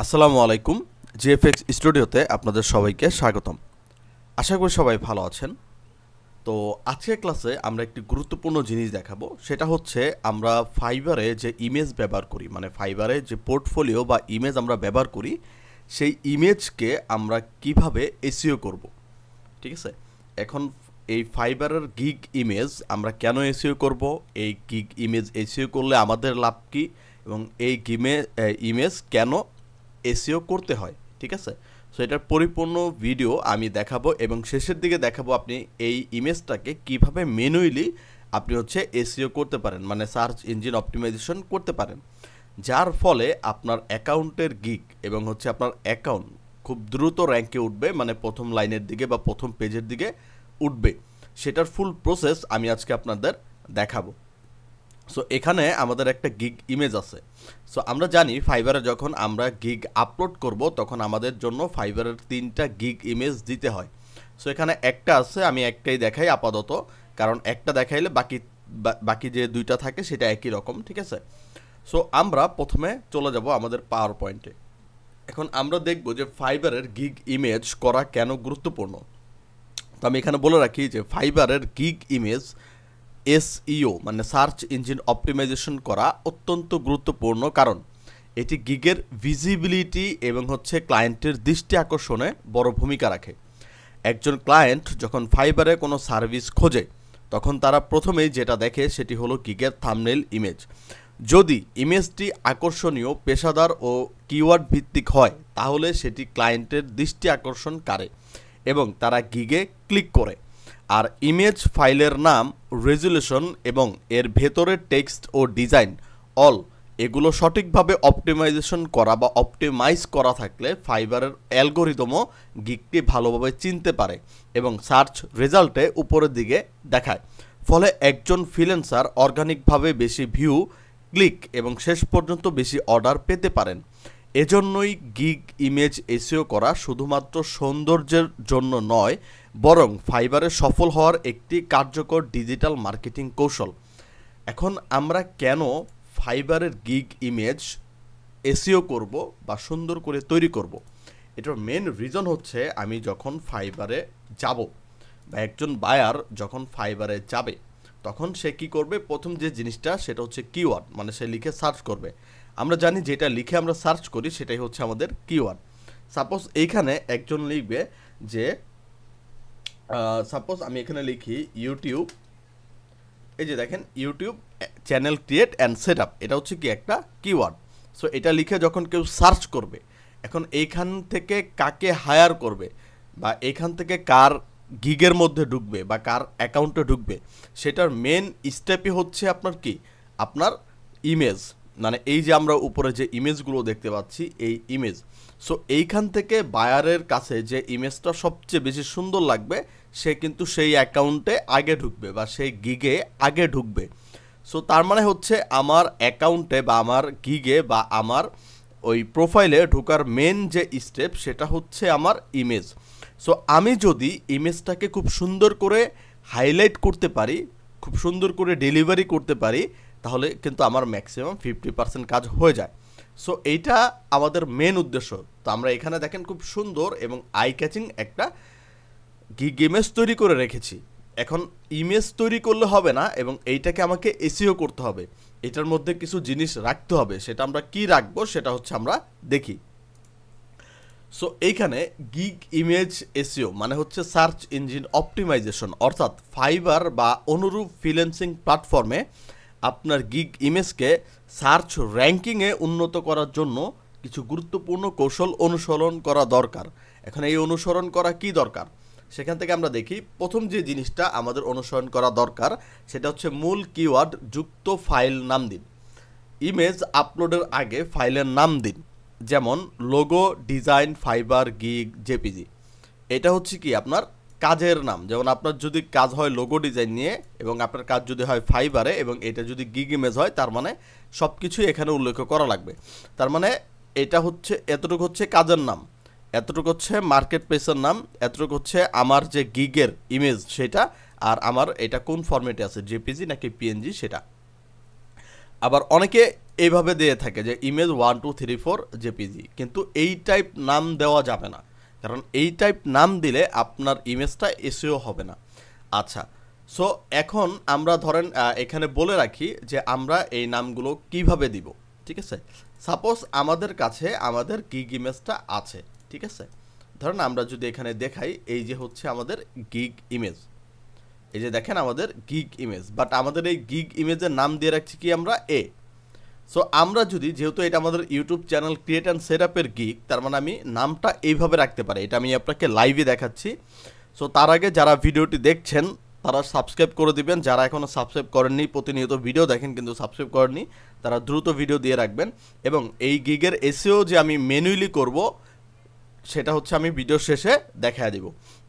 আসসালামু আলাইকুম। জিএফএক্স স্টুডিওতে আপনাদের সবাইকে স্বাগতম। আশা করি সবাই ভালো আছেন। তো আজকের ক্লাসে আমরা একটি গুরুত্বপূর্ণ জিনিস দেখাবো, সেটা হচ্ছে আমরা ফাইবারে যে ইমেজ ব্যবহার করি, মানে ফাইবারে যে পোর্টফোলিও বা ইমেজ আমরা ব্যবহার করি, সেই ইমেজকে আমরা কিভাবে এসইও করব। ঠিক আছে, এখন এই ফাইবারের গিগ ইমেজ আমরা কেন এসইও করব, এই গিগ ইমেজ এসইও করলে আমাদের লাভ কী, এবং এই ইমেজ কেন এসইও করতে হয়। ঠিক আছে, সো এটার পরিপূর্ণ ভিডিও আমি দেখাবো এবং শেষের দিকে দেখাবো আপনি এই ইমেজটাকে কিভাবে ম্যানুয়ালি আপনি এসইও করতে পারেন, মানে সার্চ ইঞ্জিন অপটিমাইজেশন করতে পারেন, যার ফলে আপনার অ্যাকাউন্টের গিগ এবং আপনার অ্যাকাউন্ট খুব দ্রুত র্যাঙ্কে উঠবে, মানে প্রথম লাইনের দিকে বা প্রথম পেজের দিকে উঠবে। সেটার ফুল প্রসেস আমি আজকে আপনাদের দেখাবো। সো এখানে আমাদের একটা গিগ ইমেজ আছে। সো আমরা জানি ফাইবারে যখন আমরা গিগ আপলোড করব তখন আমাদের জন্য ফাইবারের 3টা গিগ ইমেজ দিতে হয়। সো এখানে একটা আছে, আমি একটাই দেখাই আপাতত, কারণ একটা দেখাইলে বাকি যে 2টা থাকে সেটা একই রকম। ঠিক আছে, সো আমরা প্রথমে চলে যাব আমাদের পাওয়ার পয়েন্টে। এখন আমরা দেখব যে ফাইবারের গিগ ইমেজ করা কেন গুরুত্বপূর্ণ। তো আমি এখানে বলে রাখি যে ফাইবারের গিগ ইমেজ এসইও মানে সার্চ ইঞ্জিন অপটিমাইজেশন করা অত্যন্ত গুরুত্বপূর্ণ, কারণ এটি গিগের ভিজিবিলিটি এবং ক্লায়েন্টের দৃষ্টি আকর্ষণে বড় ভূমিকা রাখে। একজন ক্লায়েন্ট যখন ফাইবারে কোনো সার্ভিস খোঁজে তখন তারা প্রথমেই যেটা দেখে সেটি হলো গিগের থাম্বনেইল ইমেজ। যদি ইমেজটি আকর্ষণীয়, পেশাদার ও কিওয়ার্ড ভিত্তিক হয় তাহলে সেটি ক্লায়েন্টের দৃষ্টি আকর্ষণ করে এবং তারা গিগে ক্লিক করে। আর ইমেজ ফাইলের নাম, রেজুলেশন এবং এর ভেতরের টেক্সট ও ডিজাইন এগুলো সঠিকভাবে অপটিমাইজেশন করা বা অপটিমাইজ করা থাকলে ফাইবারের অ্যালগোরিদমও গিগটি ভালোভাবে চিনতে পারে এবং সার্চ রেজাল্টে উপরের দিকে দেখায়। ফলে একজন ফ্রিল্যান্সার অর্গানিকভাবে বেশি ভিউ, ক্লিক এবং শেষ পর্যন্ত বেশি অর্ডার পেতে পারেন। এজন্যই গিগ ইমেজ এসইও করা শুধুমাত্র সৌন্দর্যের জন্য নয়, বরং ফাইবারে সফল হওয়ার একটি কার্যকর ডিজিটাল মার্কেটিং কৌশল। এখন আমরা কেন ফাইবারের গিগ ইমেজ এসইও করব বা সুন্দর করে তৈরি করব, এটার মেন রিজন হচ্ছে আমি যখন ফাইবারে যাব বা একজন বায়ার যখন ফাইবারে যাবে তখন সে কী করবে, প্রথম যে জিনিসটা সেটা হচ্ছে কিওয়ার্ড, মানে সে লিখে সার্চ করবে। আমরা জানি যেটা লিখে আমরা সার্চ করি সেটাই হচ্ছে আমাদের কিওয়ার্ড। সাপোজ এইখানে একজন লিখবে যে সাপোজ আমি এখানে লিখি ইউটিউব, এই যে দেখেন YouTube channel create and set up, এটা হচ্ছে কি একটা কিওয়ার্ড। সো এটা লিখে যখন কেউ সার্চ করবে, এখন এইখান থেকে কাকে হায়ার করবে বা এইখান থেকে কার গিগের মধ্যে ঢুকবে বা কার অ্যাকাউন্টে ঢুকবে, সেটার মেন স্টেপই হচ্ছে আপনার কি, আপনার ইমেজ, মানে এই যে আমরা উপরে যে ইমেজগুলো দেখতে পাচ্ছি এই ইমেজ। সো এইখান থেকে বায়ারের কাছে যে ইমেজটা সবচেয়ে বেশি সুন্দর লাগবে সে কিন্তু সেই অ্যাকাউন্টে আগে ঢুকবে বা সেই গিগে আগে ঢুকবে। সো তার মানে হচ্ছে আমার অ্যাকাউন্টে বা আমার গিগে বা আমার ওই প্রোফাইলে ঢোকার মেন যে স্টেপ সেটা হচ্ছে আমার ইমেজ। সো আমি যদি ইমেজটাকে খুব সুন্দর করে হাইলাইট করতে পারি, খুব সুন্দর করে ডেলিভারি করতে পারি, তাহলে কিন্তু আমার ম্যাক্সিমাম 50% কাজ হয়ে যায়। সো এইটা আমাদের মেন উদ্দেশ্য। তো আমরা এখানে দেখেন খুব সুন্দর এবং আই ক্যাচিং একটা গিগ ইমেজ তৈরি করে রেখেছি। এখন ইমেজ তৈরি করলে হবে না এবং এইটাকে আমাকে এসইও করতে হবে, এটার মধ্যে কিছু জিনিস রাখতে হবে। সেটা আমরা কি রাখবো সেটা হচ্ছে আমরা দেখি। সো এইখানে গিগ ইমেজ এসইও মানে হচ্ছে সার্চ ইঞ্জিন অপটিমাইজেশন, অর্থাৎ ফাইবার বা অনুরূপ ফ্রিল্যান্সিং প্ল্যাটফর্মে আপনার গিগ ইমেজকে সার্চ র্যাঙ্কিংয়ে উন্নত করার জন্য কিছু গুরুত্বপূর্ণ কৌশল অনুসরণ করা দরকার। এখন এই অনুসরণ করা কি দরকার সেখান থেকে আমরা দেখি। প্রথম যে জিনিসটা আমাদের অনুসরণ করা দরকার সেটা হচ্ছে মূল কিওয়ার্ড যুক্ত ফাইল নাম দিন। ইমেজ আপলোডের আগে ফাইলের নাম দিন, যেমন logo, design, Fiverr, gig, JPG. এটা হচ্ছে কি আপনার কাজের নাম। যেমন আপনার যদি কাজ হয় লোগো ডিজাইন নিয়ে এবং আপনার কাজ যদি হয় ফাইবারে এবং এটা যদি গিগ ইমেজ হয়, তার মানে সব কিছুই এখানে উল্লেখ করা লাগবে। তার মানে এটা হচ্ছে এতটুকু হচ্ছে কাজের নাম, এতটুকু হচ্ছে মার্কেট প্লেসের নাম, এতটুকু হচ্ছে আমার যে গিগের ইমেজ সেটা, আর আমার এটা কোন ফরম্যাটে আছে, জেপিজি নাকি পিএনজি সেটা। আবার অনেকে এইভাবে দিয়ে থাকে যে ইমেজ 1234 জেপিজি, কিন্তু এই টাইপ নাম দেওয়া যাবে না, কারণ এই টাইপ নাম দিলে আপনার ইমেজটা এসইও হবে না। আচ্ছা, সো এখন আমরা ধরেন এখানে বলে রাখি যে আমরা এই নামগুলো কিভাবে দিব। ঠিক আছে, সাপোজ আমাদের কাছে আমাদের গিগ ইমেজটা আছে। ঠিক আছে, ধরেন আমরা যদি এখানে দেখাই, এই যে হচ্ছে আমাদের গিগ ইমেজ, এই যে দেখেন আমাদের গিগ ইমেজ, বাট আমাদের এই গিগ ইমেজের নাম দিয়ে রাখছি কি আমরা এ। সো আমরা যদি, যেহেতু এটা আমাদের YouTube channel create and set আপের গিগ, তার মানে আমি নামটা এইভাবে রাখতে পারি। এটা আমি আপনাকে লাইভে দেখাচ্ছি। সো তার আগে যারা ভিডিওটি দেখছেন তারা সাবস্ক্রাইব করে দিবেন, যারা এখনও সাবস্ক্রাইব করেননি, প্রতিনিয়ত ভিডিও দেখেন কিন্তু সাবস্ক্রাইব করেননি, তারা দ্রুত ভিডিও দিয়ে রাখবেন। এবং এই গিগের এসইও যে আমি ম্যানুয়ালি করব, সেটা হচ্ছে আমি ভিডিও শেষে দেখায় দিব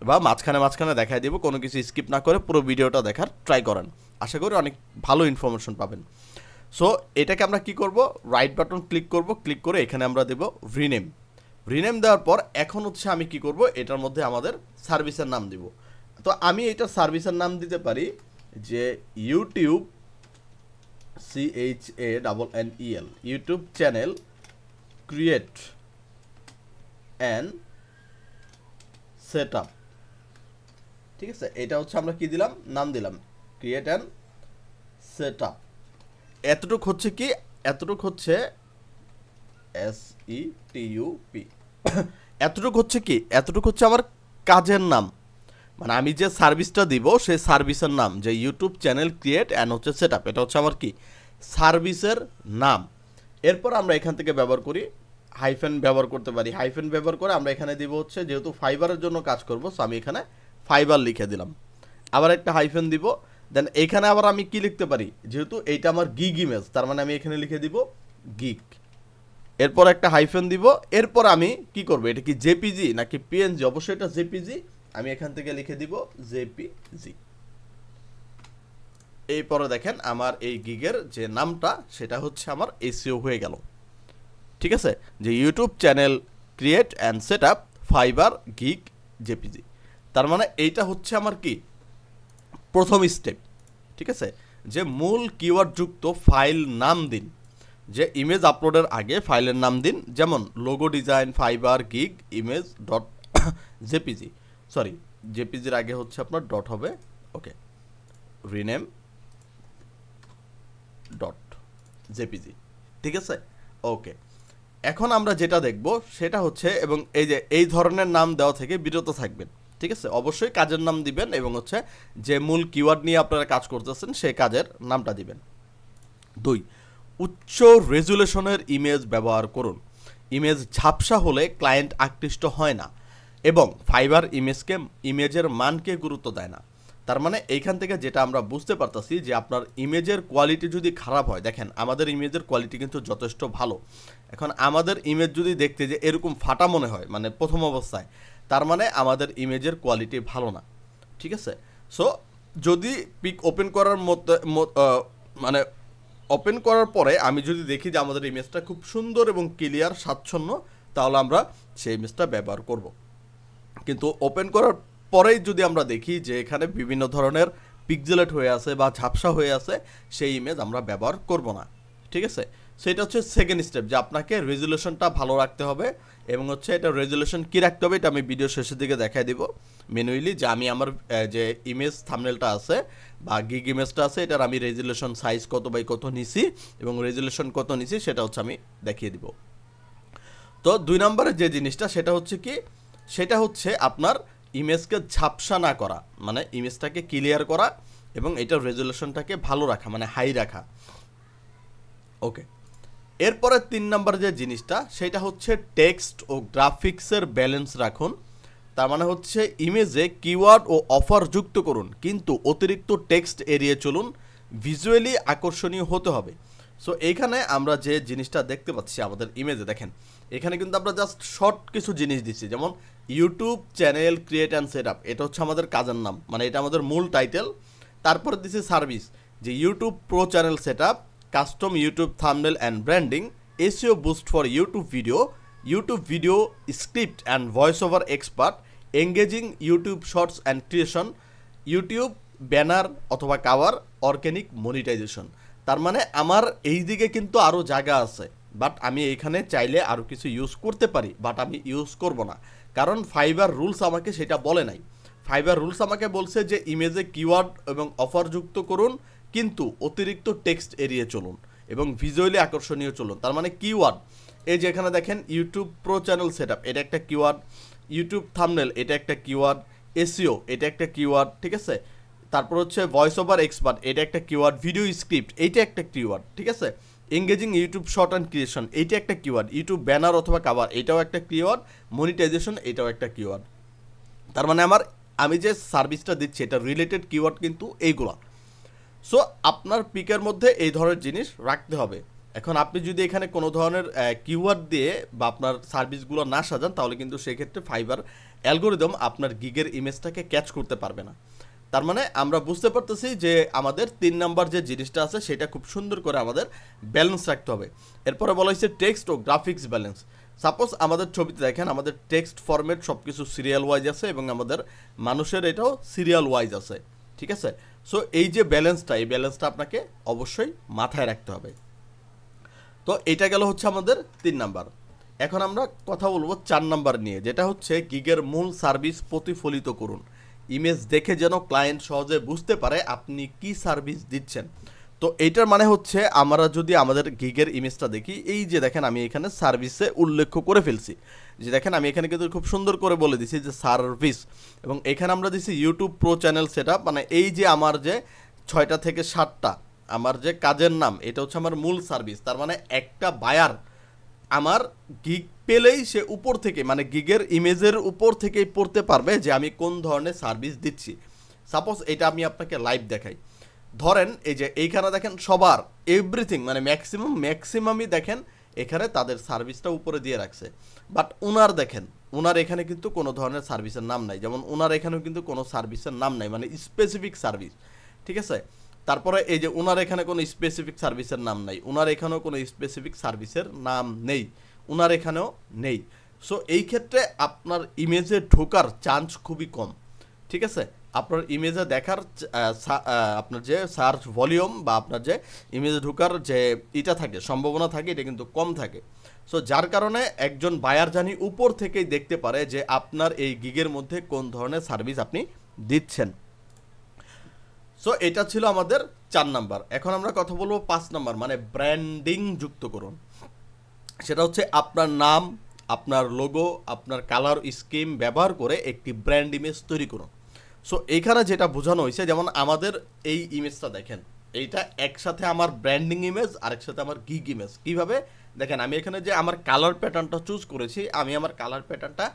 বা মাঝখানে দেখায় দিব। কোনো কিছু স্কিপ না করে পুরো ভিডিওটা দেখার ট্রাই করেন, আশা করি অনেক ভালো ইনফরমেশন পাবেন। সো এটাকে আমরা কি করব, রাইট বাটন ক্লিক করব, ক্লিক করে এখানে আমরা দেব রিনেম। রিনেম দেওয়ার পর এখন হচ্ছে আমি কি করব, এটার মধ্যে আমাদের সার্ভিসের নাম দিব। তো আমি এটার সার্ভিসের নাম দিতে পারি যে YouTube CHANNEL, YouTube channel create and set up. ঠিক আছে, এটা হচ্ছে আমরা কি দিলাম, নাম দিলাম ক্রিয়েট অ্যান্ড সেট আপ। এতটুক হচ্ছে কি, এতটুক হচ্ছে SETUP, এতটুক হচ্ছে কি, এতটুক হচ্ছে আমার কাজের নাম। মানে আমি যে সার্ভিসটা দিব সেই সার্ভিসের নাম, যে ইউটিউব চ্যানেল ক্রিয়েট অ্যান্ড হচ্ছে সেট আপ, এটা হচ্ছে আমার কি সার্ভিসের নাম। এরপর আমরা এখান থেকে ব্যবহার করি হাইফেন ব্যবহার করতে পারি। হাইফেন ব্যবহার করে আমরা এখানে দিব হচ্ছে, যেহেতু ফাইবারের জন্য কাজ করব, সো আমি এখানে ফাইবার লিখে দিলাম। আবার একটা হাইফেন দিব, দেন এখানে আবার আমি কি লিখতে পারি, যেহেতু এইটা আমার গিগ ইমেজ, তার মানে আমি এখানে লিখে দিব গিগ। এরপর একটা হাইফেন দিব। এরপর আমি কি করব, এটা কি জেপিজি নাকি পিএনজি, অবশ্যই এটা জেপিজি, আমি এখান থেকে লিখে দিব জেপিজি। এরপরে দেখেন আমার এই গিগের যে নামটা সেটা হচ্ছে আমার এসইও হয়ে গেল। ঠিক আছে, যে YouTube channel create and set up fibre gig JPG, তার মানে এইটা হচ্ছে আমার কি প্রথম স্টেপ। ঠিক আছে, যে মূল কিওয়ার্ড যুক্ত ফাইল নাম দিন, যে ইমেজ আপলোডের আগে ফাইলের নাম দিন, যেমন logo design Fiverr gig image dot JPG, sorry জেপিজির আগে হচ্ছে আপনার ডট হবে, ওকে, রিনেম ডট জেপিজি। ঠিক আছে, ওকে। এখন আমরা যেটা দেখব সেটা হচ্ছে, এবং এই যে এই ধরনের নাম দেওয়া থেকে বিরত থাকবেন। ঠিক আছে, অবশ্যই কাজের নাম দিবেন এবং হচ্ছে যে মূল কিওয়ার্ড নিয়ে আপনারা কাজ করতেছেন সেই কাজের নামটা দিবেন। 2, উচ্চ রেজুলেশনের ইমেজ ব্যবহার করুন। ইমেজ ঝাপসা হলে ক্লায়েন্ট আকৃষ্ট হয় না এবং ফাইবার ইমেজের মানকে গুরুত্ব দেয় না। তার মানে এইখান থেকে যেটা আমরা বুঝতে পারতাছি যে আপনার ইমেজের কোয়ালিটি যদি খারাপ হয়, দেখেন আমাদের ইমেজের কোয়ালিটি কিন্তু যথেষ্ট ভালো। এখন আমাদের ইমেজ যদি দেখতে যে এরকম ফাটা মনে হয়, মানে প্রথম অবস্থায়, তার মানে আমাদের ইমেজের কোয়ালিটি ভালো না। ঠিক আছে, সো যদি পিক ওপেন করার মতো মানে ওপেন করার পরে আমি যদি দেখি যে আমাদের ইমেজটা খুব সুন্দর এবং ক্লিয়ার স্বাচ্ছন্দ্য, তাহলে আমরা সেই ইমেজটা ব্যবহার করব। কিন্তু ওপেন করার পরেই যদি আমরা দেখি যে এখানে বিভিন্ন ধরনের পিক্সেলেট হয়ে আছে বা ঝাপসা হয়ে আছে, সেই ইমেজ আমরা ব্যবহার করব না। ঠিক আছে, সেটা হচ্ছে সেকেন্ড স্টেপ, যে আপনাকে রেজুলেশনটা ভালো রাখতে হবে এবং হচ্ছে এটা রেজুলেশন কী রাখতে হবে এটা আমি ভিডিও শেষের দিকে দেখাই দিব ম্যানুয়ালি, যে আমি আমার যে ইমেজ থাম্বনেলটা আছে বা গিগ ইমেজটা আছে এটার আমি রেজুলেশন সাইজ কত বাই কত নিছি এবং রেজুলেশন কত নিছি সেটা হচ্ছে আমি দেখিয়ে দিব। তো 2 নম্বরের যে জিনিসটা সেটা হচ্ছে কি, সেটা হচ্ছে আপনার ইমেজকে ঝাপসা না করা, মানে ইমেজটাকে ক্লিয়ার করা এবং এটার রেজুলেশনটাকে ভালো রাখা, মানে হাই রাখা। ওকে, এরপরে 3 নম্বর যে জিনিসটা সেটা হচ্ছে টেক্সট ও গ্রাফিক্সের ব্যালেন্স রাখুন। তার মানে হচ্ছে ইমেজে কিওয়ার্ড ও অফার যুক্ত করুন, কিন্তু অতিরিক্ত টেক্সট এড়িয়ে চলুন, ভিজুয়ালি আকর্ষণীয় হতে হবে। সো এইখানে আমরা যে জিনিসটা দেখতে পাচ্ছি আমাদের ইমেজে, দেখেন এখানে কিন্তু আমরা জাস্ট শর্ট কিছু জিনিস দিচ্ছি, যেমন YouTube channel create and set up, এটা হচ্ছে আমাদের কাজের নাম, মানে এটা আমাদের মূল টাইটেল। তারপরে দিচ্ছি সার্ভিস, যে YouTube pro channel set up, custom YouTube thumbnail and branding, SEO boost for YouTube video script and voice over expert, engaging YouTube shorts and creation, YouTube banner অথবা কাভার, অর্গানিক মনিটাইজেশন। তার মানে আমার এই দিকে কিন্তু আরও জায়গা আছে, বাট আমি এইখানে চাইলে আরও কিছু ইউজ করতে পারি, বাট আমি ইউজ করব না, কারণ ফাইবার রুলস আমাকে সেটা বলে নাই। ফাইবার রুলস আমাকে বলছে যে ইমেজে কিওয়ার্ড এবং অফার যুক্ত করুন, কিন্তু অতিরিক্ত টেক্সট এড়িয়ে চলুন এবং ভিজুয়ালি আকর্ষণীয় চলুন। তার মানে কিওয়ার্ড, এই যে এখানে দেখেন ইউটিউব প্রো চ্যানেল সেটআপ, এটা একটা কিওয়ার্ড। ইউটিউব থাম্বনেল, এটা একটা কিওয়ার্ড। এসইও, এটা একটা কিওয়ার্ড, ঠিক আছে। তারপর হচ্ছে ভয়েস ওভার এক্সপার্ট, এটা একটা কিওয়ার্ড। ভিডিও স্ক্রিপ্ট, এইটা একটা কিওয়ার্ড, ঠিক আছে। Engaging YouTube short and creation, এইটা একটা কিওয়ার্ড। ইউটিউব ব্যানার অথবা কাভার, এটাও একটা কিওয়ার্ড। মনিটাইজেশন, এটাও একটা কিওয়ার্ড। তার মানে আমি যে সার্ভিসটা দিচ্ছি এটা রিলেটেড কিওয়ার্ড কিন্তু এইগুলা। সো আপনার পিকের মধ্যে এই ধরনের জিনিস রাখতে হবে। এখন আপনি যদি এখানে কোনো ধরনের কিওয়ার্ড দিয়ে বা আপনার সার্ভিসগুলো না সাজান, তাহলে কিন্তু সেক্ষেত্রে ফাইবার অ্যালগোরিদম আপনার গিগের ইমেজটাকে ক্যাচ করতে পারবে না। তার মানে আমরা বুঝতে পারতেছি যে আমাদের 3 নাম্বার যে জিনিসটা আছে সেটা খুব সুন্দর করে আমাদের ব্যালেন্স রাখতে হবে। এরপরে বলা হয়েছে টেক্সট ও গ্রাফিক্স ব্যালেন্স। সাপোজ আমাদের ছবিতে দেখেন আমাদের টেক্সট ফরম্যাট সব কিছু সিরিয়াল ওয়াইজ আছে এবং আমাদের মানুষের এটাও সিরিয়াল ওয়াইজ আছে, ঠিক আছে। সো এই যে ব্যালেন্সটা, এই ব্যালেন্সটা আপনাকে অবশ্যই মাথায় রাখতে হবে। তো এটা গেল হচ্ছে আমাদের 3 নাম্বার। এখন আমরা কথা বলবো 4 নাম্বার নিয়ে, যেটা হচ্ছে গিগের মূল সার্ভিস প্রতিফলিত করুন। ইমেজ দেখে যেন ক্লায়েন্ট সহজে বুঝতে পারে আপনি কি সার্ভিস দিচ্ছেন। তো এইটার মানে হচ্ছে আমরা যদি আমাদের গিগের ইমেজটা দেখি, এই যে দেখেন আমি এখানে সার্ভিসে উল্লেখ করে ফেলছি, যে দেখেন আমি এখানে কিন্তু খুব সুন্দর করে বলে দিছি যে সার্ভিস, এবং এখানে আমরা দিছি ইউটিউব প্রো চ্যানেল সেটআপ। মানে এই যে আমার যে 6টা থেকে 7টা আমার যে কাজের নাম, এটা হচ্ছে আমার মূল সার্ভিস। তার মানে একটা বায়ার আমার গিগ পেলেই সে উপর থেকে, মানে গিগের ইমেজের উপর থেকেই পড়তে পারবে যে আমি কোন ধরনের সার্ভিস দিচ্ছি। সাপোজ এটা আমি আপনাকে লাইভ দেখাই। ধরেন এই যে এইখানে দেখেন সবার এভরিথিং, মানে ম্যাক্সিমামই দেখেন এখানে তাদের সার্ভিসটা উপরে দিয়ে রাখছে। বাট ওনার দেখেন, ওনার এখানে কিন্তু কোনো ধরনের সার্ভিসের নাম নাই, যেমন ওনার এখানেও কিন্তু কোনো সার্ভিসের নাম নাই, মানে স্পেসিফিক সার্ভিস, ঠিক আছে। তারপরে এই যে ওনার এখানে কোনো স্পেসিফিক সার্ভিসের নাম নাই, ওনার এখানেও কোনো স্পেসিফিক সার্ভিসের নাম নেই, ওনার এখানেও নেই। সো এই ক্ষেত্রে আপনার ইমেজে ঢোকার চান্স খুবই কম, ঠিক আছে। আপনার ইমেজে দেখার আপনার যে সার্চ ভলিউম বা আপনার যে ইমেজে ঢোকার যে এটা থাকে, সম্ভাবনা থাকে, এটা কিন্তু কম থাকে। সো যার কারণে একজন বায়ার জানি উপর থেকেই দেখতে পারে যে আপনার এই গিগের মধ্যে কোন ধরনের সার্ভিস আপনি দিচ্ছেন। সো এটা ছিল আমাদের 4 নাম্বার। এখন আমরা কথা বলবো 5 নাম্বার, মানে ব্র্যান্ডিং যুক্ত করুন। সেটা হচ্ছে আপনার নাম, আপনার লোগো, আপনার কালার স্কিম ব্যবহার করে একটি ব্র্যান্ড ইমেজ তৈরি করুন। সো এইখানে যেটা বোঝানো হয়েছে, যেমন আমাদের এই ইমেজটা দেখেন, এইটা একসাথে আমার ব্র্যান্ডিং ইমেজ আর একসাথে আমার গিগ ইমেজ। কীভাবে দেখেন, আমি এখানে যে আমার কালার প্যাটার্নটা চুজ করেছি, আমি আমার কালার প্যাটার্নটা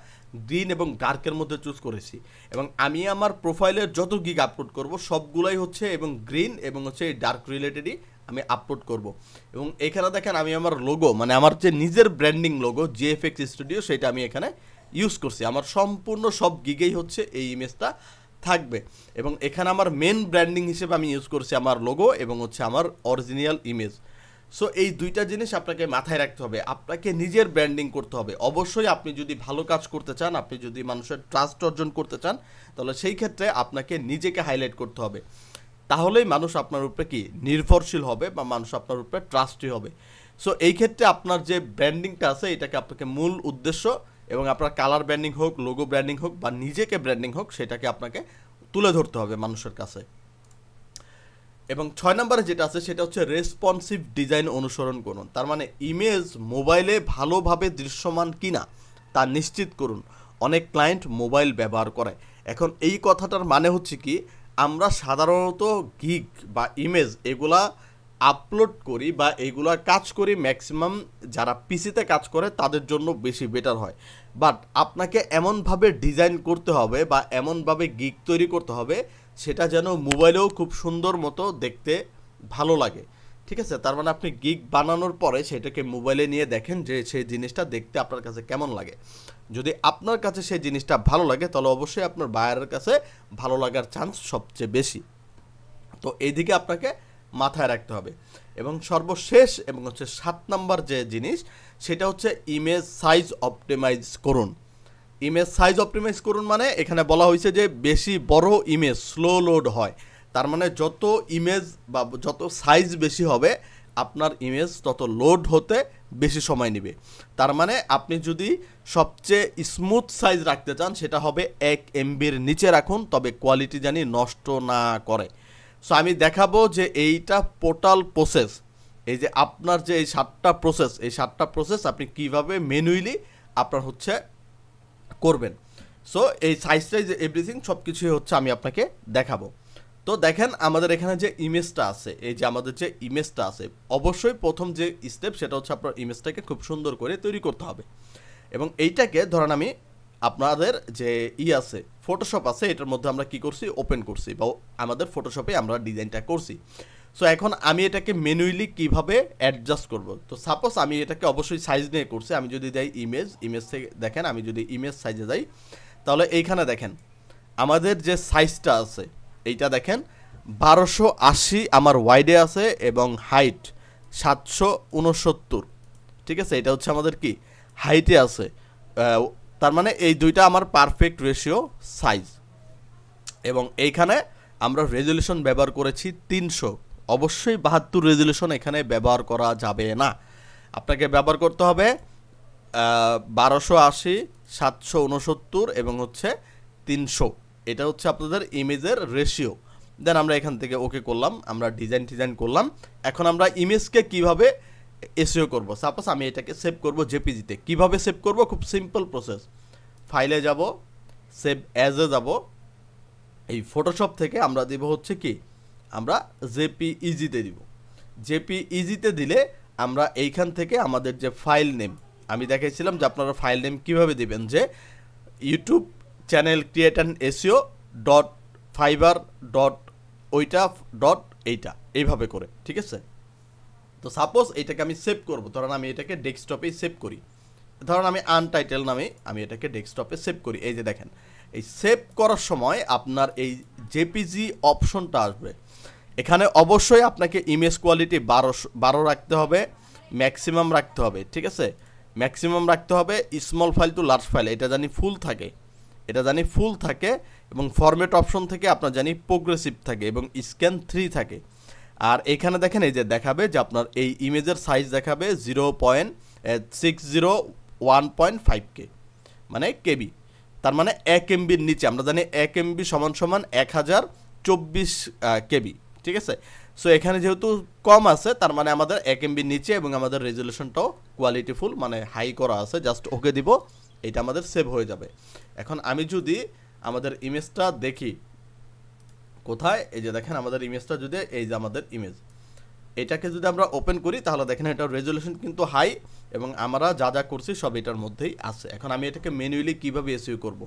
গ্রিন এবং ডার্কের মধ্যে চুজ করেছি, এবং আমি আমার প্রোফাইলের যত গিগ আপলোড করব সবগুলাই হচ্ছে এবং গ্রিন এবং হচ্ছে এই ডার্ক রিলেটেডই আমি আপলোড করব। এবং এখানে দেখেন আমি আমার লোগো, মানে আমার যে নিজের ব্র্যান্ডিং লোগো জিএফএক্স স্টুডিও, সেটা আমি এখানে ইউজ করছি। আমার সম্পূর্ণ সব গিগেই হচ্ছে এই ইমেজটা থাকবে, এবং এখানে আমার মেন ব্র্যান্ডিং হিসেবে আমি ইউজ করছি আমার লোগো এবং হচ্ছে আমার অরিজিনাল ইমেজ। সো এই দুইটা জিনিস আপনাকে মাথায় রাখতে হবে, আপনাকে নিজের ব্র্যান্ডিং করতে হবে। অবশ্যই আপনি যদি ভালো কাজ করতে চান, আপনি যদি মানুষের ট্রাস্ট অর্জন করতে চান, তাহলে সেই ক্ষেত্রে আপনাকে নিজেকে হাইলাইট করতে হবে। তাহলেই মানুষ আপনার উপরে কি নির্ভরশীল হবে বা মানুষ আপনার উপরে ট্রাস্টি হবে। সো এই ক্ষেত্রে আপনার যে ব্র্যান্ডিংটা আছে, এটাকে আপনাকে মূল উদ্দেশ্য, এবং আপনার কালার ব্র্যান্ডিং হোক, লোগো ব্র্যান্ডিং হোক বা নিজেকে ব্র্যান্ডিং হোক, সেটাকে আপনাকে তুলে ধরতে হবে মানুষের কাছে। এবং 6 নম্বরে যেটা আছে সেটা হচ্ছে রেসপন্সিভ ডিজাইন অনুসরণ করুন। তার মানে ইমেজ মোবাইলে ভালোভাবে দৃশ্যমান কিনা তা নিশ্চিত করুন। অনেক ক্লায়েন্ট মোবাইল ব্যবহার করে। এখন এই কথাটার মানে হচ্ছে কি, আমরা সাধারণত গিগ বা ইমেজ এগুলা আপলোড করি বা এগুলা কাজ করি ম্যাক্সিমাম যারা পিসিতে কাজ করে তাদের জন্য বেশি বেটার হয়। বাট আপনাকে এমনভাবে ডিজাইন করতে হবে বা এমনভাবে গিগ তৈরি করতে হবে সেটা যেন মোবাইলেও খুব সুন্দর মতো দেখতে ভালো লাগে, ঠিক আছে। তার মানে আপনি গিগ বানানোর পরে সেটাকে মোবাইলে নিয়ে দেখেন যে সেই জিনিসটা দেখতে আপনার কাছে কেমন লাগে। যদি আপনার কাছে সেই জিনিসটা ভালো লাগে তাহলে অবশ্যই আপনার বায়ারের কাছে ভালো লাগার চান্স সবচেয়ে বেশি। তো এইদিকে আপনাকে মাথায় রাখতে হবে। এবং সর্বশেষ এবং হচ্ছে 7 নাম্বার যে জিনিস সেটা হচ্ছে ইমেজ সাইজ অপটিমাইজ করুন। ইমেজ সাইজ অপটিমাইজ করুন মানে এখানে বলা হয়েছে যে বেশি বড় ইমেজ স্লো লোড হয়। তার মানে যত ইমেজ বা যত সাইজ বেশি হবে আপনার ইমেজ তত লোড হতে বেশি সময় নেবে। তার মানে আপনি যদি সবচেয়ে স্মুথ সাইজ রাখতে চান সেটা হবে 1 MBর নিচে রাখুন, তবে কোয়ালিটি জানি নষ্ট না করে। সো আমি দেখাবো যে এইটা টোটাল প্রসেস, এই যে আপনার যে এই 7টা প্রসেস, এই 7টা প্রসেস আপনি কিভাবে ম্যানুয়ালি আপনার হচ্ছে করবেন। সো এই সাইজ টাইজ এভরিথিং সব কিছুই হচ্ছে আমি আপনাকে দেখাবো। তো দেখেন আমাদের এখানে যে ইমেজটা আছে, এই যে আমাদের যে ইমেজটা আছে, অবশ্যই প্রথম যে স্টেপ সেটা হচ্ছে আপনার ইমেজটাকে খুব সুন্দর করে তৈরি করতে হবে। এবং এইটাকে ধরেন আমি আপনাদের যে আছে ফটোশপ আছে, এটার মধ্যে আমরা কি করছি, ওপেন করছি, বা আমাদের ফটোশপে আমরা ডিজাইনটা করছি। সো এখন আমি এটাকে ম্যানুয়ালি কিভাবে অ্যাডজাস্ট করব। তো সাপোজ আমি এটাকে অবশ্যই সাইজ নিয়ে করছি। আমি যদি যাই ইমেজ থেকে দেখেন, আমি যদি ইমেজ সাইজে যাই তাহলে এইখানে দেখেন আমাদের যে সাইজটা আছে এইটা দেখেন 1280 আমার ওয়াইডে আছে এবং হাইট 769। ঠিক আছে, এটা হচ্ছে আমাদের কি হাইটে আছে। তার মানে এই দুইটা আমার পারফেক্ট রেশিও সাইজ। এবং এইখানে আমরা রেজুলেশন ব্যবহার করেছি 300। অবশ্যই 72 রেজুলেশন এখানে ব্যবহার করা যাবে না, আপনাকে ব্যবহার করতে হবে 1280, 769 এবং হচ্ছে 300। এটা হচ্ছে আপনাদের ইমেজের রেশিও। দেন আমরা এখান থেকে ওকে করলাম, আমরা ডিজাইন করলাম। এখন আমরা ইমেজকে কিভাবে এসইও করব। সাপোজ আমি এটাকে সেভ করব জেপিজিতে। কিভাবে সেভ করব, খুব সিম্পল প্রসেস। ফাইলে যাব, সেভ অ্যাজে যাব, এই ফটোশপ থেকে আমরা দেব হচ্ছে কি, আমরা জেপিইজিতে দিব। জেপিইজিতে দিলে আমরা এইখান থেকে আমাদের যে ফাইল নেম, আমি দেখাইছিলাম যে আপনারা ফাইল নেম কীভাবে দেবেন, যে YouTube channel create and SEO dot fibre dot ওইটা ডট এইটা, এইভাবে করে। ঠিক আছে, তো সাপোজ এইটাকে আমি সেভ করব, ধরেন আমি এটাকে ডেস্কটপেই সেভ করি। ধরেন আমি আনটাইটেল নামে আমি এটাকে ডেস্কটপে সেভ করি। এই যে দেখেন, এই সেভ করার সময় আপনার এই জেপিজি অপশনটা আসবে। এখানে অবশ্যই আপনাকে ইমেজ কোয়ালিটি 12 রাখতে হবে, ম্যাক্সিমাম রাখতে হবে। ঠিক আছে, ম্যাক্সিমাম রাখতে হবে, small file to large file এটা জানি ফুল থাকে, এবং ফরম্যাট অপশন থেকে আপনার জানি প্রোগ্রেসিভ থাকে এবং স্ক্যান 3 থাকে। আর এখানে দেখেন এই যে দেখাবে যে আপনার এই ইমেজের সাইজ দেখাবে 0.601.5K মানে কেবি। তার মানে 1 MBর নিচে, আমরা জানি 1 MB সমান 1024 কেবি। ঠিক আছে, সো এখানে যেহেতু কম আছে তার মানে আমাদের 1 MBর নিচে, এবং আমাদের রেজুলেশনটাও কোয়ালিটিফুল মানে হাই করা আছে। জাস্ট ওকে দিব, এটা আমাদের সেভ হয়ে যাবে। এখন আমি যদি আমাদের ইমেজটা দেখি কোথায়, এই যে দেখেন আমাদের ইমেজটা, যদি এই যে আমাদের ইমেজ, এটাকে যদি আমরা ওপেন করি তাহলে দেখেন এটার রেজুলেশন কিন্তু হাই, এবং আমরা যা যা করছি সব এটার মধ্যেই আছে। এখন আমি এটাকে ম্যানুয়ালি কীভাবে এসইও করব।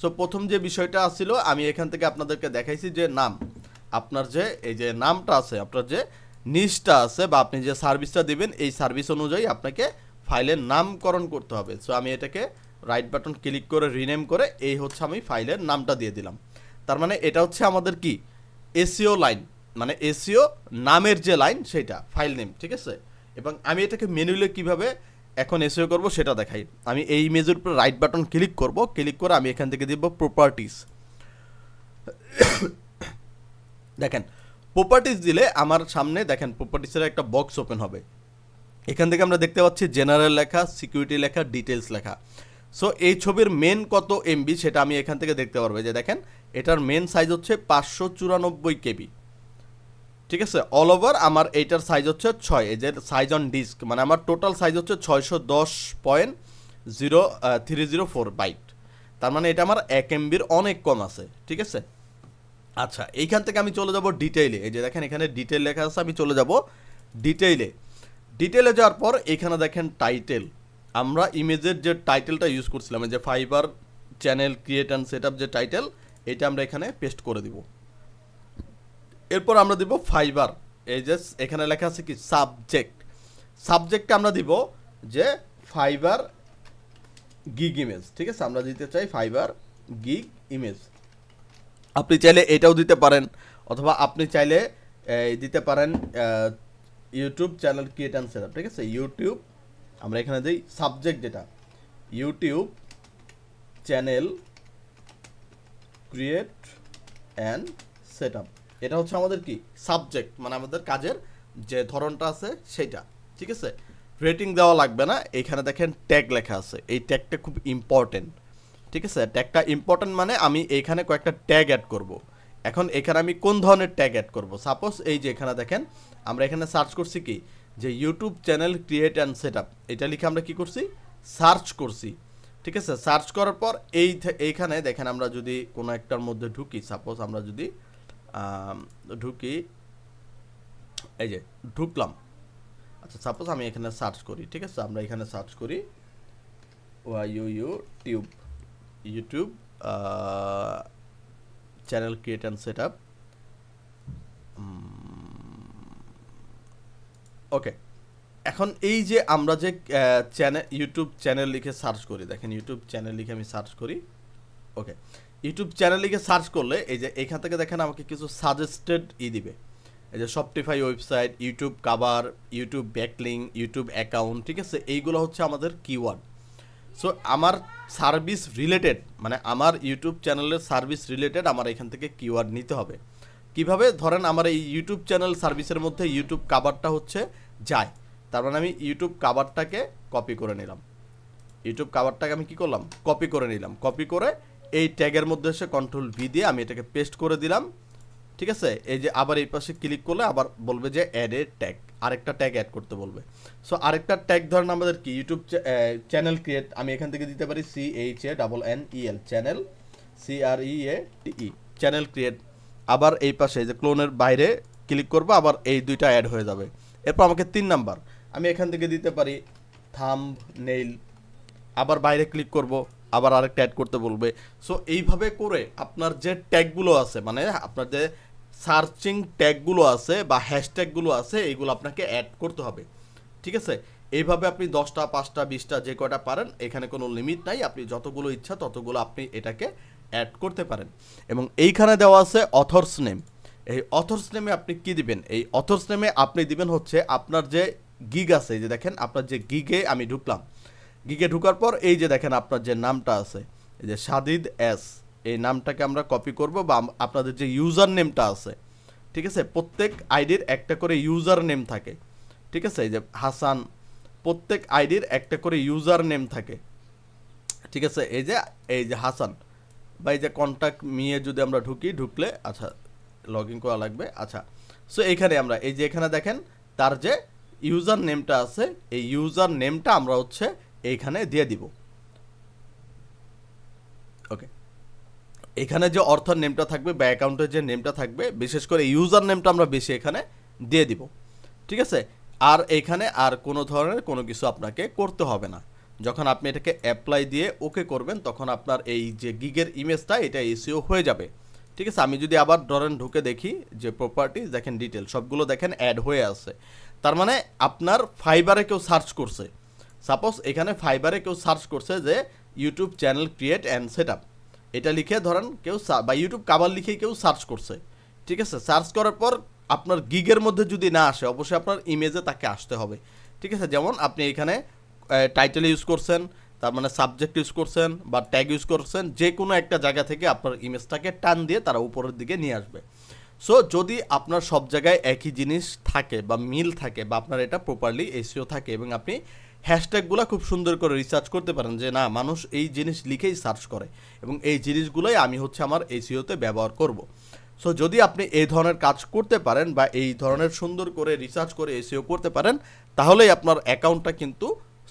সো প্রথম যে বিষয়টা আসছিল আমি এখান থেকে আপনাদেরকে দেখাইছি যে নাম, আপনার যে এই যে নামটা আছে, আপনার যে নিচটা আছে বা আপনি যে সার্ভিসটা দিবেন এই সার্ভিস অনুযায়ী আপনাকে ফাইলের নামকরণ করতে হবে। সো আমি এটাকে রাইট বাটন ক্লিক করে রিনেম করে এই হচ্ছে আমি ফাইলের নামটা দিয়ে দিলাম। তার মানে এটা হচ্ছে আমাদের কি এসইও লাইন, মানে এসইও নামের যে লাইন সেটা ফাইল নেম। ঠিক আছে, এবং আমি এটাকে ম্যানুয়ালি কিভাবে এখন এসইও করব সেটা দেখাই। আমি এই ইমেজের উপর রাইট বাটন ক্লিক করব, ক্লিক করে আমি এখান থেকে দিব প্রপার্টিজ। দেখেন প্রপার্টিজ দিলে আমার সামনে দেখেন প্রপার্টিজের একটা বক্স ওপেন হবে। এখান থেকে আমরা দেখতে পাচ্ছি জেনারেল লেখা, সিকিউরিটি লেখা, ডিটেলস লেখা। সো এই ছবির মেন কত এমবি সেটা আমি এখান থেকে দেখতে পারবো। যে দেখেন এটার মেন সাইজ হচ্ছে 594 কেবি। ঠিক আছে, অল ওভার আমার এইটার সাইজ হচ্ছে 6, এই যে সাইজ অন ডিস্ক মানে আমার টোটাল সাইজ হচ্ছে 610.0304 বাইট। তার মানে এটা আমার 1 MBর অনেক কম আছে। ঠিক আছে, আচ্ছা এইখান থেকে আমি চলে যাব ডিটেইলে। এই যে দেখেন এখানে ডিটেইল লেখা আছে, আমি চলে যাব ডিটেইলে যাওয়ার পর এখানে দেখেন টাইটেল, আমরা ইমেজের যে টাইটেলটা ইউজ করছিলাম যে fibre channel create and setup যে টাইটেল, এটা আমরা এখানে পেস্ট করে দিব। এরপর আমরা দিব ফাইবার, এই যে এখানে লেখা আছে কি সাবজেক্টটা আমরা দিব যে ফাইবার গিগ ইমেজ। ঠিক আছে, আমরা দিতে চাই ফাইবার গিগ ইমেজ। আপনি চাইলে এটাও দিতে পারেন, অথবা আপনি চাইলে দিতে পারেন YouTube channel create and setup. ঠিক আছে, ইউটিউব আমরা এখানে দিই সাবজেক্ট যেটা YouTube channel create and setup, এটা হচ্ছে আমাদের কি সাবজেক্ট, মানে আমাদের কাজের যে ধরনটা আছে সেটা, ঠিক আছে। রেটিং দেওয়া লাগবে না, এখানে দেখেন ট্যাগ লেখা আছে, এই ট্যাগটা খুব ইম্পর্টেন্ট, ঠিক আছে। ট্যাগটা ইম্পর্টেন্ট মানে আমি এখানে কয়েকটা ট্যাগ অ্যাড করব। এখন এখানে আমি কোন ধরনের ট্যাগ অ্যাড করব, সাপোজ এই যে এখানে দেখেন আমরা এখানে সার্চ করছি কি যে YouTube channel create and set up, এটা লিখে আমরা কি করছি সার্চ করছি, ঠিক আছে। সার্চ করার পর এইখানে দেখেন আমরা যদি কোনো একটার মধ্যে ঢুকি, সাপোজ আমরা যদি ঢুকি, এই যে ঢুকলাম, আচ্ছা সাপোজ আমি এখানে সার্চ করি, ঠিক আছে। আমরা এখানে সার্চ করি YouTube YouTube channel create and set up, okay. এখন এই যে আমরা যে চ্যানেল ইউটিউব চ্যানেল লিখে সার্চ করি, দেখেন ইউটিউব চ্যানেল লিখে আমি সার্চ করি, ওকে। ইউটিউব চ্যানেল লিখে সার্চ করলে এই যে এখান থেকে দেখেন আমাকে কিছু সাজেস্টেড দিবে, এই যে Shopify website, YouTube cover, YouTube backlink, YouTube account, ঠিক আছে। এইগুলো হচ্ছে আমাদের কিওয়ার্ড। সো আমার সার্ভিস রিলেটেড, মানে আমার ইউটিউব চ্যানেলের সার্ভিস রিলেটেড আমার এখান থেকে কিওয়ার্ড নিতে হবে। কিভাবে, ধরেন আমার এই ইউটিউব চ্যানেল সার্ভিসের মধ্যে ইউটিউব কাভারটা হচ্ছে যায়, তার মানে আমি ইউটিউব কাভারটাকে কপি করে নিলাম, ইউটিউব কাভারটাকে আমি কি করলাম কপি করে নিলাম, কপি করে এই ট্যাগের মধ্যে এসে কন্ট্রোল ভি দিয়ে আমি এটাকে পেস্ট করে দিলাম, ঠিক আছে। এই যে আবার এই পাশে ক্লিক করলে আবার বলবে যে অ্যাড এ ট্যাগ, আরেকটা ট্যাগ অ্যাড করতে বলবে। সো আরেকটা ট্যাগ ধরেন আমাদের কি ইউটিউব চ্যানেল ক্রিয়েট, আমি এখান থেকে দিতে পারি CHANNEL channel, CREATE channel create. আবার এই পাশে যে ক্লোনের বাইরে ক্লিক করবো, আবার এই দুইটা অ্যাড হয়ে যাবে। এরপর আমাকে 3 নাম্বার আমি এখান থেকে দিতে পারি থাম্বনেইল, আবার বাইরে ক্লিক করব, আবার আরেকটা অ্যাড করতে বলবে। সো এইভাবে করে আপনার যে ট্যাগগুলো আছে, মানে আপনার যে সার্চিং ট্যাগগুলো আছে বা হ্যাশট্যাগুলো আছে, এইগুলো আপনাকে অ্যাড করতে হবে, ঠিক আছে। এইভাবে আপনি 10টা 5টা 20টা যে কয়টা পারেন, এখানে কোনো লিমিট নাই, আপনি যতগুলো ইচ্ছা ততগুলো আপনি এটাকে অ্যাড করতে পারেন। এবং এইখানে দেওয়া আছে অথর্স নেম, এই অথর্স নেমে আপনি কি দিবেন, এই অথর্স নেমে আপনি দিবেন হচ্ছে আপনার যে গিগ আছে, এই যে দেখেন আপনার যে গিগে আমি ঢুকলাম, গিগে ঢোকার পর এই যে দেখেন আপনার যে নামটা আছে, এই যে সাদিদ এস, এই নামটাকে আমরা কপি করব, বা আপনাদের যে ইউজার নেমটা আছে, ঠিক আছে। প্রত্যেক আইডির একটা করে ইউজার নেম থাকে, ঠিক আছে। এই যে হাসান, প্রত্যেক আইডির একটা করে ইউজার নেম থাকে, ঠিক আছে। এই যে হাসান বা এই যে কন্ট্যাক্ট মিয়ে যদি আমরা ঢুকলে, আচ্ছা লগ ইন করা লাগবে, আচ্ছা। সো এখানে আমরা এই যে এখানে দেখেন তার যে ইউজার নেমটা আছে, এই ইউজার নেমটা আমরা হচ্ছে এইখানে দিয়ে দিব, ওকে। এখানে যে অর্থাৎ নেমটা থাকবে বা অ্যাকাউন্টের যে নেমটা থাকবে, বিশেষ করে ইউজার নেমটা আমরা বেশি এখানে দিয়ে দিব, ঠিক আছে। আর এখানে আর কোনো ধরনের কোনো কিছু আপনাকে করতে হবে না। যখন আপনি এটাকে অ্যাপ্লাই দিয়ে ওকে করবেন, তখন আপনার এই যে গিগের ইমেজটা এটা এসইও হয়ে যাবে, ঠিক আছে। আমি যদি আবার ধরেন ঢুকে দেখি যে প্রপার্টিজ, দেখেন ডিটেল সবগুলো দেখেন অ্যাড হয়ে আছে, তার মানে আপনার ফাইবারে কেউ সার্চ করছে, সাপোজ এখানে ফাইবারে কেউ সার্চ করছে যে YouTube channel create and set up, এটা লিখে ধরেন কেউ বা ইউটিউব কাভার লিখে কেউ সার্চ করছে, ঠিক আছে। সার্চ করার পর আপনার গিগের মধ্যে যদি না আসে, অবশ্যই আপনার ইমেজে তাকে আসতে হবে, ঠিক আছে। যেমন আপনি এখানে টাইটেল ইউজ করছেন, তার মানে সাবজেক্ট ইউজ করছেন বা ট্যাগ ইউজ করছেন, যে কোনো একটা জায়গা থেকে আপনার ইমেজটাকে টান দিয়ে তারা উপরের দিকে নিয়ে আসবে। সো যদি আপনার সব জায়গায় একই জিনিস থাকে বা মিল থাকে, বা আপনার এটা প্রপারলি এসইও থাকে, এবং আপনি হ্যাশট্যাগুলো খুব সুন্দর করে রিসার্চ করতে পারেন যে না, মানুষ এই জিনিস লিখেই সার্চ করে এবং এই জিনিসগুলোই আমি হচ্ছে আমার এসইওতে ব্যবহার করব। সো যদি আপনি এই ধরনের কাজ করতে পারেন বা এই ধরনের সুন্দর করে রিসার্চ করে এসইও করতে পারেন, তাহলেই আপনার অ্যাকাউন্টটা কিন্তু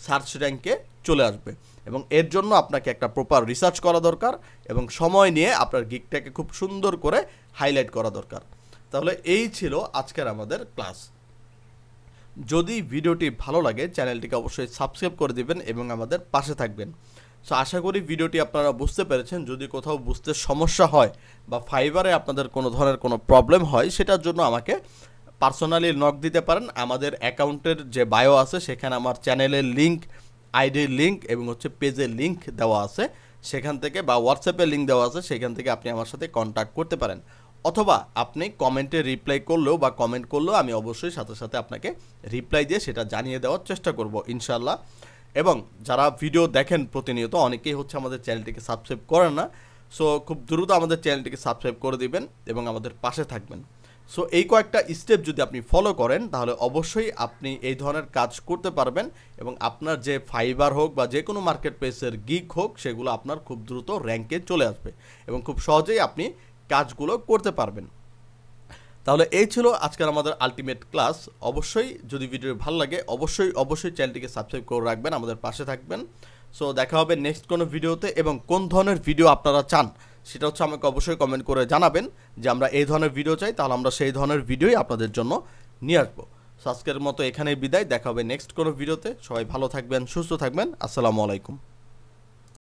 সার্চ র্যাঙ্কে চলে আসবে। এবং এর জন্য আপনাকে একটা প্রপার রিসার্চ করা দরকার এবং সময় নিয়ে আপনার গিগটাকে খুব সুন্দর করে হাইলাইট করা দরকার। তাহলে এই ছিল আজকের আমাদের ক্লাস। যদি ভিডিওটি ভালো লাগে চ্যানেলটিকে অবশ্যই সাবস্ক্রাইব করে দিবেন এবং আমাদের পাশে থাকবেন। সো আশা করি ভিডিওটি আপনারা বুঝতে পেরেছেন। যদি কোথাও বুঝতে সমস্যা হয় বা ফাইবারে আপনাদের কোনো ধরনের কোনো প্রবলেম হয়, সেটার জন্য আমাকে পার্সোনালি নক দিতে পারেন। আমাদের অ্যাকাউন্টের যে বায়ো আছে সেখানে আমার চ্যানেলের লিঙ্ক, আইডির লিঙ্ক এবং হচ্ছে পেজের লিঙ্ক দেওয়া আছে, সেখান থেকে, বা হোয়াটসঅ্যাপের লিঙ্ক দেওয়া আছে, সেখান থেকে আপনি আমার সাথে কন্ট্যাক্ট করতে পারেন। অথবা আপনি কমেন্টে রিপ্লাই করলেও বা কমেন্ট করলেও আমি অবশ্যই সাথে সাথে আপনাকে রিপ্লাই দিয়ে সেটা জানিয়ে দেওয়ার চেষ্টা করব ইনশাল্লাহ। এবং যারা ভিডিও দেখেন প্রতিনিয়ত, অনেকেই হচ্ছে আমাদের চ্যানেলটিকে সাবস্ক্রাইব করেন না। সো খুব দ্রুত আমাদের চ্যানেলটিকে সাবস্ক্রাইব করে দিবেন এবং আমাদের পাশে থাকবেন। সো এই কয়েকটা স্টেপ যদি আপনি ফলো করেন তাহলে অবশ্যই আপনি এই ধরনের কাজ করতে পারবেন এবং আপনার যে ফাইবার হোক বা যে কোনো মার্কেট প্লেসের গিগ হোক সেগুলো আপনার খুব দ্রুত র্যাঙ্কে চলে আসবে এবং খুব সহজেই আপনি কাজগুলো করতে পারবেন। তাহলে এই ছিল আজকের আমাদের আলটিমেট ক্লাস। অবশ্যই যদি ভিডিও ভালো লাগে অবশ্যই চ্যানেলটিকে সাবস্ক্রাইব করে রাখবেন, আমাদের পাশে থাকবেন। সো দেখা হবে নেক্সট কোনো ভিডিওতে, এবং কোন ধরনের ভিডিও আপনারা চান সেটা হচ্ছে আমাকে অবশ্যই কমেন্ট করে জানাবেন যে আমরা এই ধরনের ভিডিও চাই, তাহলে আমরা সেই ধরনের ভিডিওই আপনাদের জন্য নিয়ে আসবো। সো আজকের মতো এখানেই বিদায়, দেখা হবে নেক্সট কোনো ভিডিওতে। সবাই ভালো থাকবেন, সুস্থ থাকবেন। আসসালামু আলাইকুম।